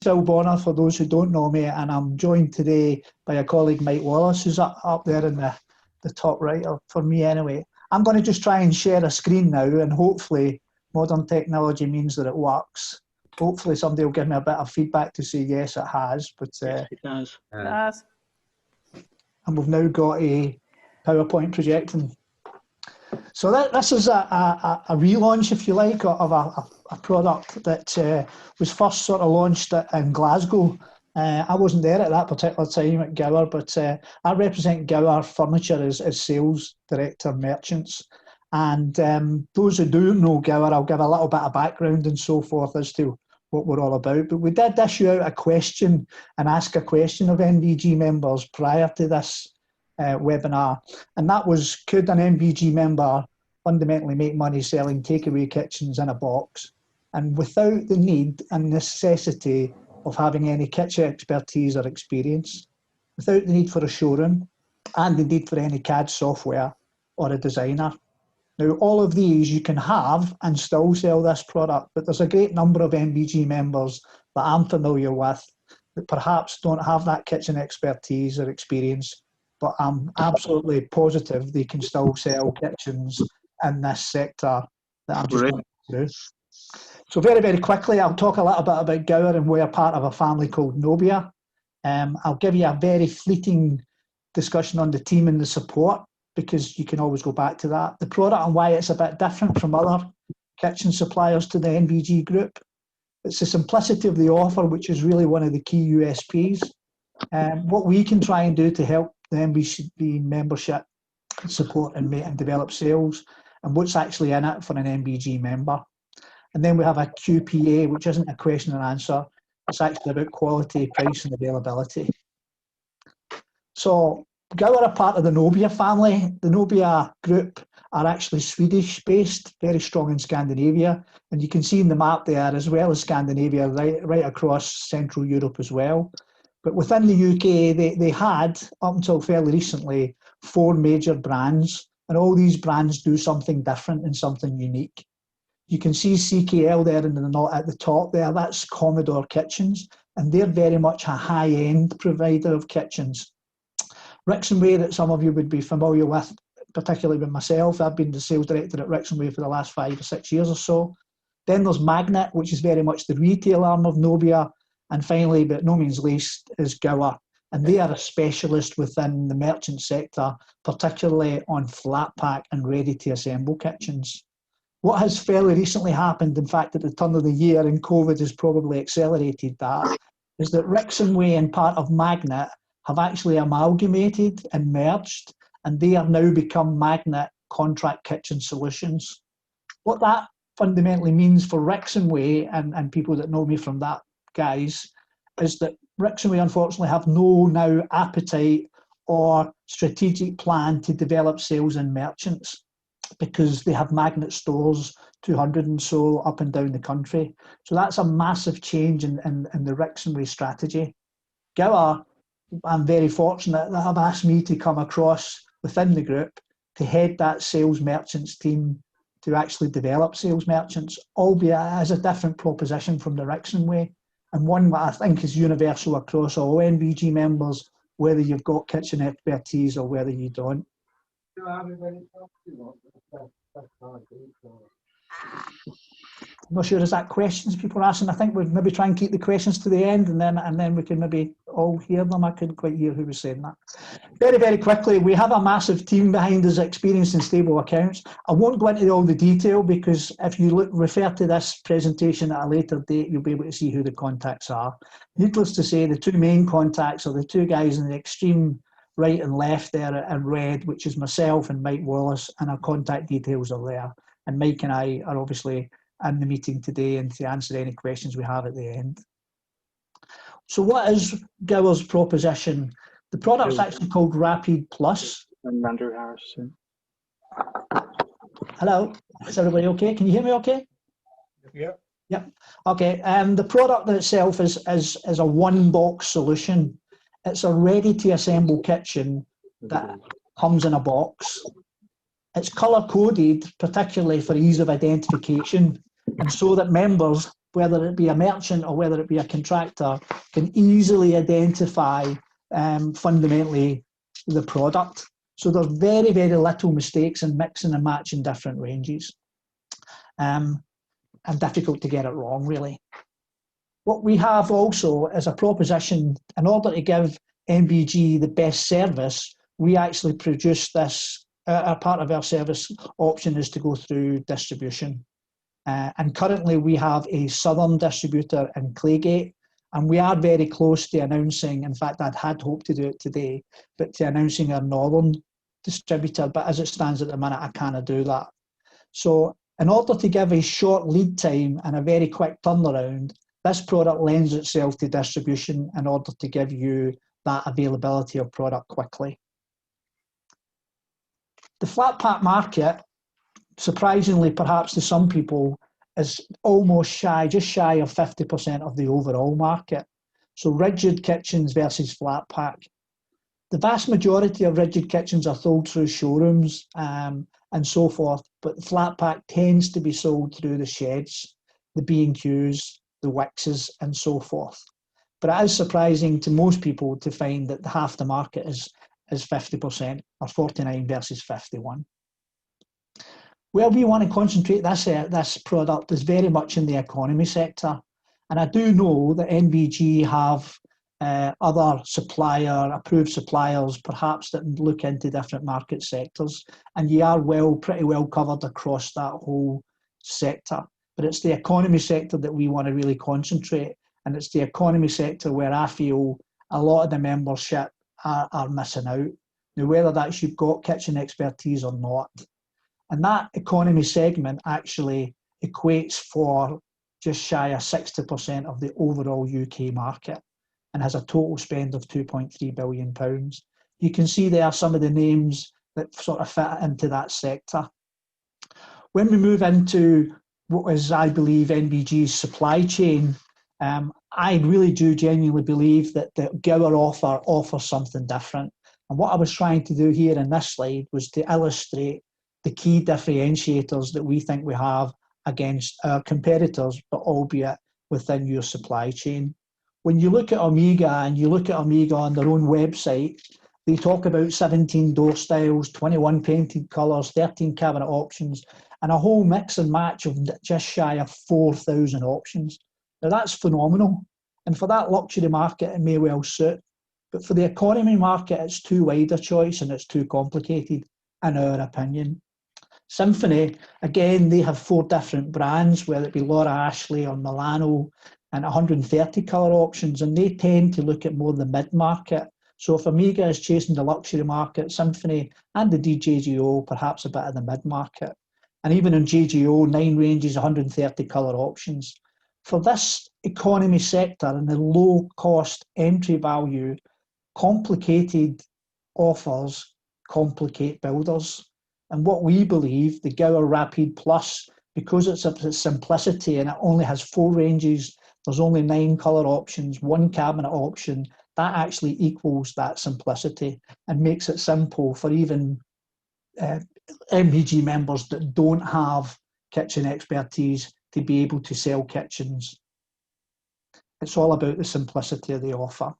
Phil Bonner, for those who don't know me, and I'm joined today by a colleague, Mike Wallace, who's up there in the top right, for me anyway. I'm going to just try and share a screen now, and hopefully modern technology means that it works. Hopefully somebody will give me a bit of feedback to say yes, it has. But yes, it does. And we've now got a PowerPoint projecting. So this is a relaunch, if you like, of a product that was first sort of launched in Glasgow. I wasn't there at that particular time at Gower, but I represent Gower Furniture as sales director merchants. And those who don't know Gower, I'll give a little bit of background and so forth as to what we're all about. But we did issue out a question and ask a question of NBG members prior to this webinar, and that was, could an MBG member fundamentally make money selling takeaway kitchens in a box and without the need and necessity of having any kitchen expertise or experience, without the need for a showroom and the need for any CAD software or a designer. Now, all of these you can have and still sell this product, but there's a great number of MBG members that I'm familiar with that perhaps don't have that kitchen expertise or experience, but I'm absolutely positive they can still sell kitchens in this sector that I'm just going through. So very, very quickly, I'll talk a little bit about Gower, and we're part of a family called Nobia. I'll give you a very fleeting discussion on the team and the support, because you can always go back to that. The product and why it's a bit different from other kitchen suppliers to the NBG group. It's the simplicity of the offer, which is really one of the key USPs. What we can try and do to help the MBG membership support and develop sales, and what's actually in it for an MBG member. And then we have a QPA, which isn't a question and answer. It's actually about quality, price and availability. So Gower are part of the Nobia family. The Nobia group are actually Swedish based, very strong in Scandinavia. And you can see in the map there, as well as Scandinavia, right across Central Europe as well. But within the UK, they had, up until fairly recently, 4 major brands. And all these brands do something different and something unique. You can see CKL there at the top there, that's Commodore Kitchens. And they're very much a high-end provider of kitchens. Rixonway, that some of you would be familiar with, particularly with myself. I've been the sales director at Rixonway for the last 5 or 6 years or so. Then there's Magnet, which is very much the retail arm of Nobia. And finally, but no means least, is Gower. And they are a specialist within the merchant sector, particularly on flat pack and ready-to-assemble kitchens. What has fairly recently happened, in fact, at the turn of the year, and COVID has probably accelerated that, is that Rixonway and part of Magnet have actually amalgamated and merged, and they have now become Magnet Contract Kitchen Solutions. What that fundamentally means for Rixonway, and people that know me from that, guys, is that Rixonway unfortunately have no now appetite or strategic plan to develop sales and merchants, because they have Magnet stores, 200 and so, up and down the country. So that's a massive change in the Rixonway strategy. Gower, I'm very fortunate that have asked me to come across within the group to head that sales merchants team to actually develop sales merchants, albeit as a different proposition from the Rixonway, and one that I think is universal across all NBG members, whether you've got kitchen expertise or whether you don't. I'm not sure, is that questions people are asking? I think we'll maybe try and keep the questions to the end, and then we can maybe all hear them. I couldn't quite hear who was saying that. Very, very quickly, we have a massive team behind us, experienced in stable accounts. I won't go into all the detail, because if you refer to this presentation at a later date, you'll be able to see who the contacts are. Needless to say, the 2 main contacts are the 2 guys in the extreme right and left there in red, which is myself and Mike Wallace, and our contact details are there. And Mike and I are obviously in the meeting today and to answer any questions we have at the end. So what is Gower's proposition? The product's actually called Rapid Plus. And Andrew Harrison. Hello, is everybody okay? Can you hear me okay? Yeah. Yep. Okay, the product itself is a one-box solution. It's a ready-to-assemble kitchen that comes in a box. It's colour-coded, particularly for ease of identification, and so that members whether it be a merchant or whether it be a contractor, can easily identify fundamentally the product. So there's very, very little mistakes in mixing and matching different ranges, and difficult to get it wrong, really. What we have also is a proposition. In order to give NBG the best service, we actually produce this. A part of our service option is to go through distribution. And currently we have a southern distributor in Claygate, and we are very close to announcing, in fact I'd had hoped to do it today, but to announcing our northern distributor, but as it stands at the minute I cannot do that. So in order to give a short lead time and a very quick turnaround, this product lends itself to distribution in order to give you that availability of product quickly. The flat pack market, surprisingly perhaps to some people, is almost just shy of 50% of the overall market. So rigid kitchens versus flat pack. The vast majority of rigid kitchens are sold through showrooms and so forth, but flat pack tends to be sold through the sheds, the B&Qs, the Wixes and so forth. But it is surprising to most people to find that half the market is 50%, or 49 versus 51. Where we want to concentrate this product is very much in the economy sector. And I do know that NBG have other approved suppliers, perhaps, that look into different market sectors. And you are pretty well covered across that whole sector. But it's the economy sector that we want to really concentrate. And it's the economy sector where I feel a lot of the membership are missing out. Now, whether that's you've got kitchen expertise or not. And that economy segment actually equates for just shy of 60% of the overall UK market and has a total spend of £2.3 billion. You can see there some of the names that sort of fit into that sector. When we move into what is, I believe, NBG's supply chain, I really do genuinely believe that the Gower offers something different. And what I was trying to do here in this slide was to illustrate the key differentiators that we think we have against our competitors, but albeit within your supply chain. When you look at Omega and you look at Omega on their own website, they talk about 17 door styles, 21 painted colours, 13 cabinet options, and a whole mix and match of just shy of 4,000 options. Now that's phenomenal. And for that luxury market, it may well suit. But for the economy market, it's too wide a choice and it's too complicated, in our opinion. Symphony, again, they have 4 different brands, whether it be Laura Ashley or Milano, and 130 colour options, and they tend to look at more the mid-market. So if Omega is chasing the luxury market, Symphony and the DJGO, perhaps a bit of the mid-market. And even in JGO, 9 ranges, 130 colour options. For this economy sector and the low-cost entry value, complicated offers complicate builders. And what we believe, the Gower Rapid Plus, because it's a simplicity and it only has 4 ranges, there's only 9 colour options, 1 cabinet option, that actually equals that simplicity and makes it simple for even MBG members that don't have kitchen expertise to be able to sell kitchens. It's all about the simplicity of the offer.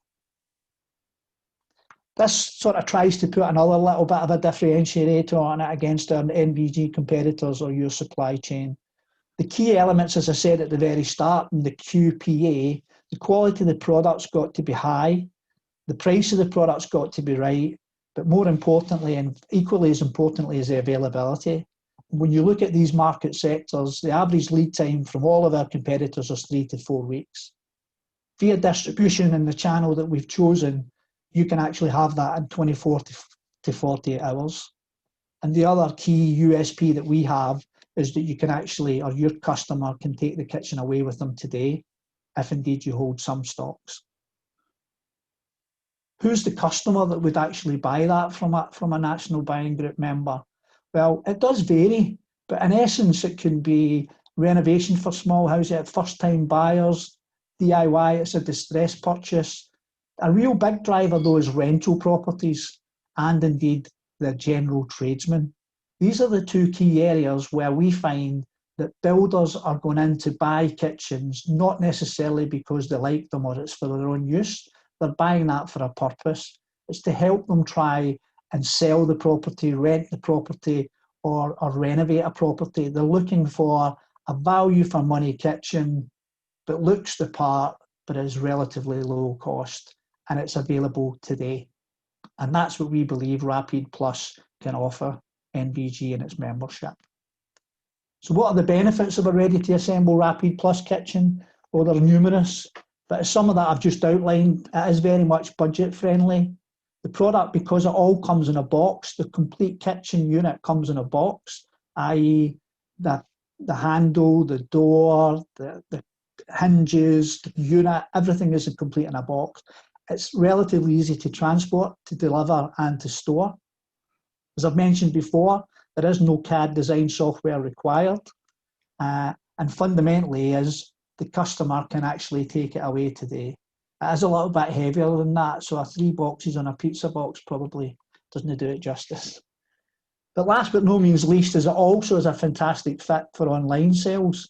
This sort of tries to put another little bit of a differentiator on it against our NBG competitors or your supply chain. The key elements, as I said at the very start, in the QPA, the quality of the product's got to be high, the price of the product's got to be right, but more importantly, and equally as importantly, is the availability. When you look at these market sectors, the average lead time from all of our competitors is 3 to 4 weeks. Via distribution in the channel that we've chosen, you can actually have that in 24 to 48 hours. And the other key USP that we have is that you can actually, or your customer can take the kitchen away with them today, if indeed you hold some stocks. Who's the customer that would actually buy that from a national buying group member? Well, it does vary, but in essence, it can be renovation for small houses, first-time buyers, DIY, it's a distress purchase. A real big driver, though, is rental properties and indeed the general tradesman. These are the 2 key areas where we find that builders are going in to buy kitchens, not necessarily because they like them or it's for their own use. They're buying that for a purpose. It's to help them try and sell the property, rent the property, or renovate a property. They're looking for a value for money kitchen that looks the part but is relatively low cost, and it's available today. And that's what we believe Rapid Plus can offer NVG and its membership. So what are the benefits of a ready-to-assemble Rapid Plus kitchen? Well, they're numerous, but some of that I've just outlined. It is very much budget friendly. The product, because it all comes in a box, the complete kitchen unit comes in a box, i.e. the handle, the door, the hinges, the unit, everything is complete in a box. It's relatively easy to transport, to deliver and to store. As I've mentioned before, there is no CAD design software required. And fundamentally is the customer can actually take it away today. It is a little bit heavier than that, so 3 boxes on a pizza box probably doesn't do it justice. But last but no means least is it also is a fantastic fit for online sales.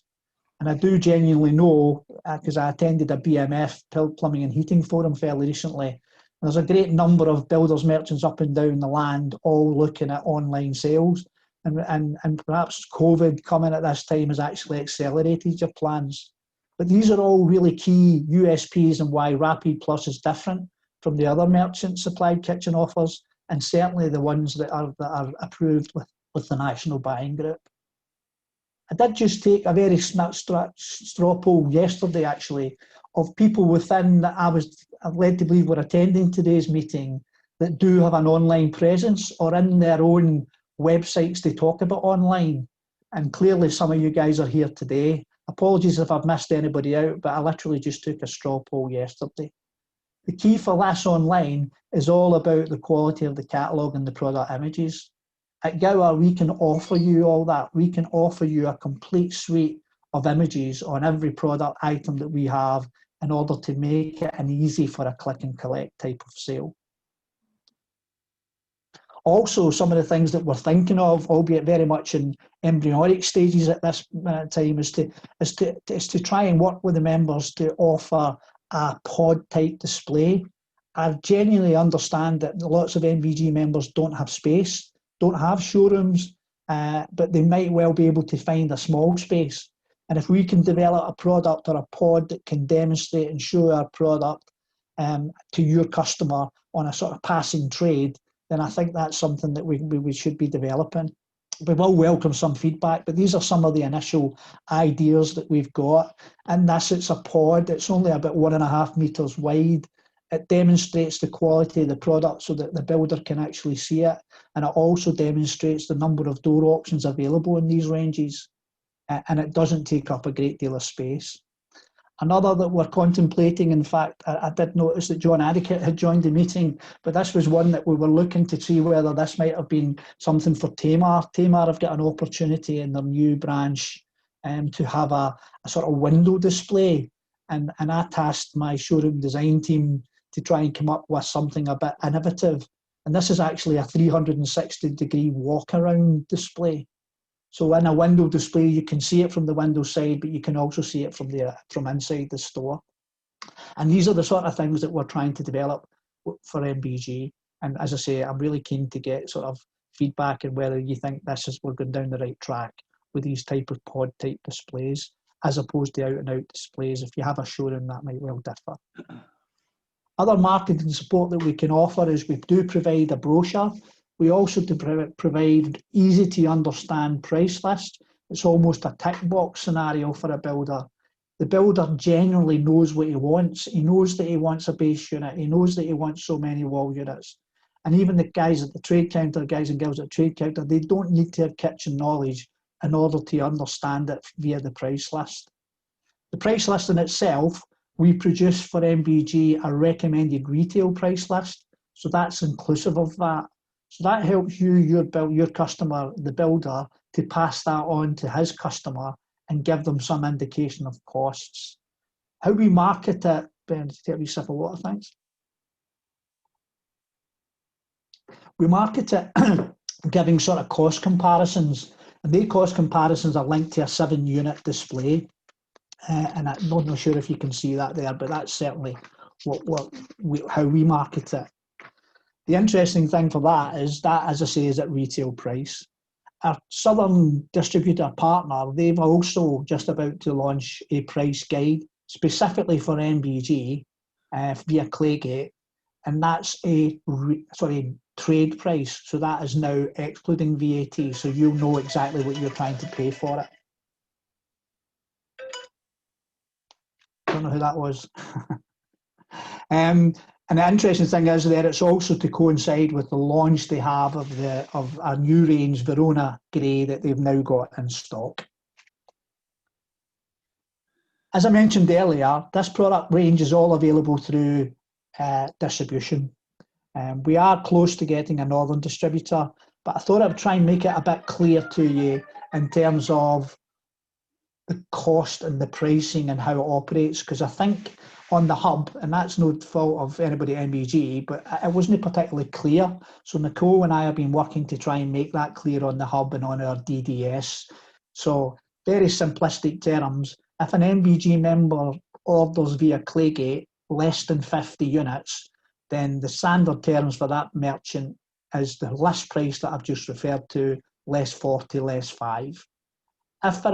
And I do genuinely know, because I attended a BMF, Plumbing and Heating Forum, fairly recently, and there's a great number of builders merchants up and down the land all looking at online sales. And perhaps COVID coming at this time has actually accelerated your plans. But these are all really key USPs and why Rapid Plus is different from the other merchant supplied kitchen offers, and certainly the ones that are approved with the National Buying Group. I did just take a very straw poll yesterday, actually, of people within that I'm led to believe were attending today's meeting that do have an online presence or in their own websites they talk about online. And clearly some of you guys are here today. Apologies if I've missed anybody out, but I literally just took a straw poll yesterday. The key for this online is all about the quality of the catalogue and the product images. At Gower, we can offer you all that. We can offer you a complete suite of images on every product item that we have in order to make it an easy for a click and collect type of sale. Also, some of the things that we're thinking of, albeit very much in embryonic stages at this time, is to try and work with the members to offer a pod type display. I genuinely understand that lots of NVG members don't have space, don't have showrooms, but they might well be able to find a small space. And if we can develop a product or a pod that can demonstrate and show our product to your customer on a sort of passing trade, then I think that's something that we should be developing. We will welcome some feedback, but these are some of the initial ideas that we've got. And it's a pod. It's only about 1.5 meters wide. It demonstrates the quality of the product so that the builder can actually see it. And it also demonstrates the number of door options available in these ranges. And it doesn't take up a great deal of space. Another that we're contemplating, in fact, I did notice that John Adicott had joined the meeting, but this was one that we were looking to see whether this might have been something for Tamar. Tamar have got an opportunity in their new branch to have a sort of window display. And I tasked my showroom design team to try and come up with something a bit innovative. And this is actually a 360-degree walk-around display. So in a window display, you can see it from the window side, but you can also see it from inside the store. And these are the sort of things that we're trying to develop for MBG. And as I say, I'm really keen to get sort of feedback and whether you think we're going down the right track with these type of pod type displays, as opposed to out and out displays. If you have a showroom, that might well differ. Other marketing support that we can offer is we do provide a brochure. We also provide easy to understand price lists. It's almost a tick box scenario for a builder. The builder generally knows what he wants. He knows that he wants a base unit. He knows that he wants so many wall units. And even the guys at the trade counter, guys and girls at the trade counter, they don't need to have kitchen knowledge in order to understand it via the price list. The price list in itself, we produce for MBG a recommended retail price list. So that's inclusive of that. So that helps you, your customer, the builder, to pass that on to his customer and give them some indication of costs. How we market it, Ben, to take a wee sip of water, thanks. We market it giving sort of cost comparisons. And they cost comparisons are linked to a 7-unit display. And I'm not sure if you can see that there, but that's certainly how we market it. The interesting thing for that is that, as I say, is at retail price. Our southern distributor partner, they've also just about to launch a price guide specifically for MBG via Claygate, and that's a trade price. So that is now excluding VAT, so you'll know exactly what you're trying to pay for it. Don't know who that was. And the interesting thing is there, it's also to coincide with the launch they have of a new range, Verona Grey, that they've now got in stock. As I mentioned earlier, this product range is all available through distribution. We are close to getting a northern distributor, but I thought I'd try and make it a bit clear to you in terms of the cost and the pricing and how it operates, because I think on the hub, and that's no fault of anybody at MBG, but it wasn't particularly clear. So Nicole and I have been working to try and make that clear on the hub and on our DDS. So very simplistic terms, if an MBG member orders via Claygate less than 50 units, then the standard terms for that merchant is the list price that I've just referred to, less 40, less 5. If for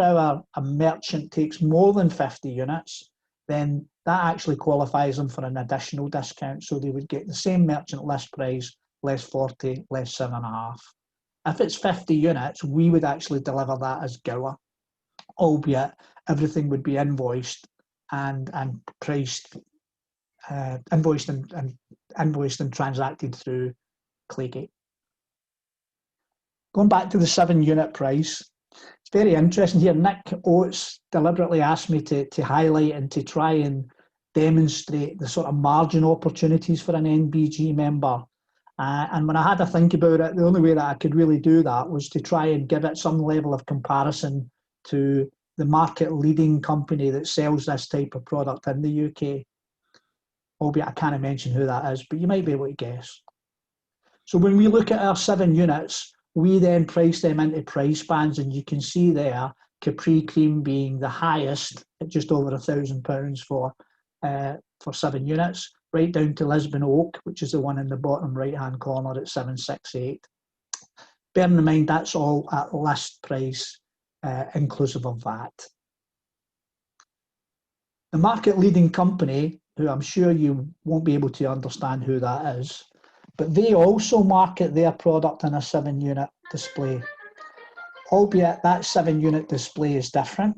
a merchant takes more than 50 units, then that actually qualifies them for an additional discount. So they would get the same merchant list price, less 40, less 7.5. If it's 50 units, we would actually deliver that as Gower, albeit everything would be invoiced and priced, invoiced and transacted through Claygate. Going back to the 7-unit price, it's very interesting here. Nick Oates deliberately asked me to highlight and to try and demonstrate the sort of margin opportunities for an NBG member. And when I had to think about it, the only way that I could really do that was to try and give it some level of comparison to the market leading company that sells this type of product in the UK. Albeit I can't mention who that is, but you might be able to guess. So when we look at our 7 units, we then price them into price bands, and you can see there Capri Cream being the highest at just over £1,000 for 7 units, right down to Lisbon Oak, which is the one in the bottom right-hand corner at 768. Bearing in mind that's all at list price, inclusive of VAT. The market leading company, who I'm sure you won't be able to understand who that is, but they also market their product in a 7-unit display, albeit that 7-unit display is different.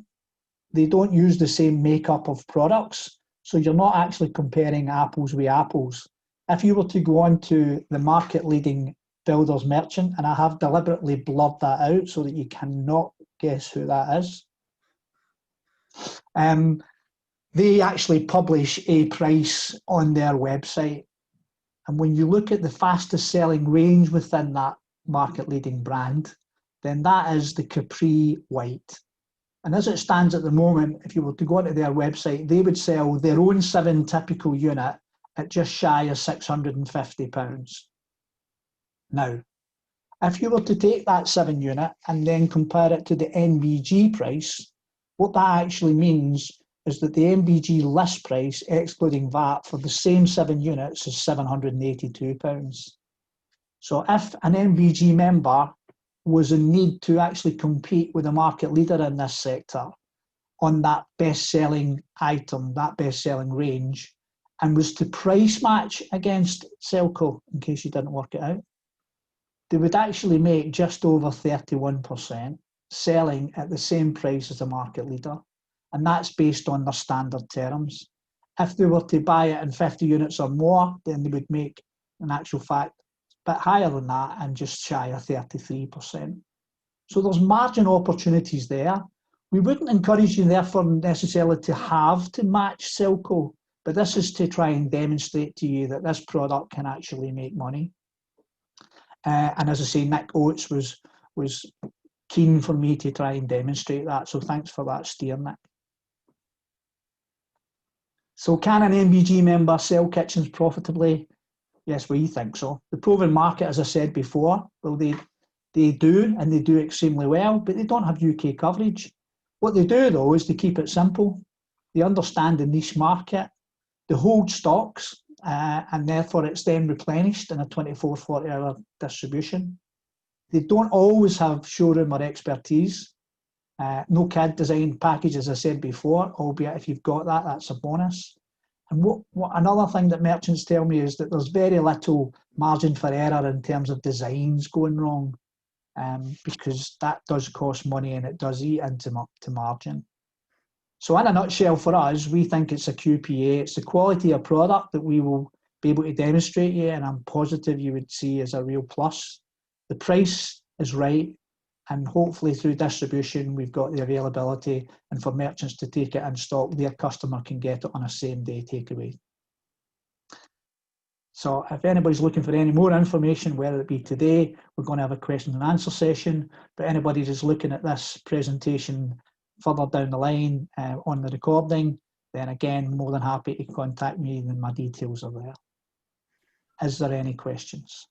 They don't use the same makeup of products, so you're not actually comparing apples with apples. If you were to go on to the market leading builder's merchant, and I have deliberately blurred that out so that you cannot guess who that is, they actually publish a price on their website. And when you look at the fastest selling range within that market leading brand, then that is the Capri White. And as it stands at the moment, if you were to go onto their website, they would sell their own 7 typical unit at just shy of £650. Now, if you were to take that 7 unit and then compare it to the NBG price, what that actually means is that the MBG list price, excluding VAT, for the same 7 units is £782. So if an MBG member was in need to actually compete with a market leader in this sector on that best-selling item, that best-selling range, and was to price match against Selco, in case you didn't work it out, they would actually make just over 31%, selling at the same price as the market leader. And that's based on their standard terms. If they were to buy it in 50 units or more, then they would make, in actual fact, a bit higher than that and just shy of 33%. So there's margin opportunities there. We wouldn't encourage you, therefore, necessarily to have to match Selco, but this is to try and demonstrate to you that this product can actually make money. And as I say, Nick Oates was keen for me to try and demonstrate that, so thanks for that steer, Nick. So can an MBG member sell kitchens profitably? Yes, we think so. The proven market, as I said before, well, They do, and they do extremely well, but they don't have UK coverage. What they do, though, is they keep it simple. They understand the niche market. They hold stocks, and therefore it's then replenished in a 24, 40-hour distribution. They don't always have showroom or expertise. No CAD design package, as I said before, albeit if you've got that, that's a bonus. And what another thing that merchants tell me is that there's very little margin for error in terms of designs going wrong, because that does cost money and it does eat into margin. So in a nutshell, for us, we think it's a QPA. It's the quality of product that we will be able to demonstrate you, and I'm positive you would see as a real plus. The price is right, and hopefully through distribution, we've got the availability, and for merchants to take it in stock, their customer can get it on a same-day takeaway. So if anybody's looking for any more information, whether it be today, we're going to have a question and answer session, but anybody who's looking at this presentation further down the line on the recording, then again, more than happy to contact me, and my details are there. Is there any questions?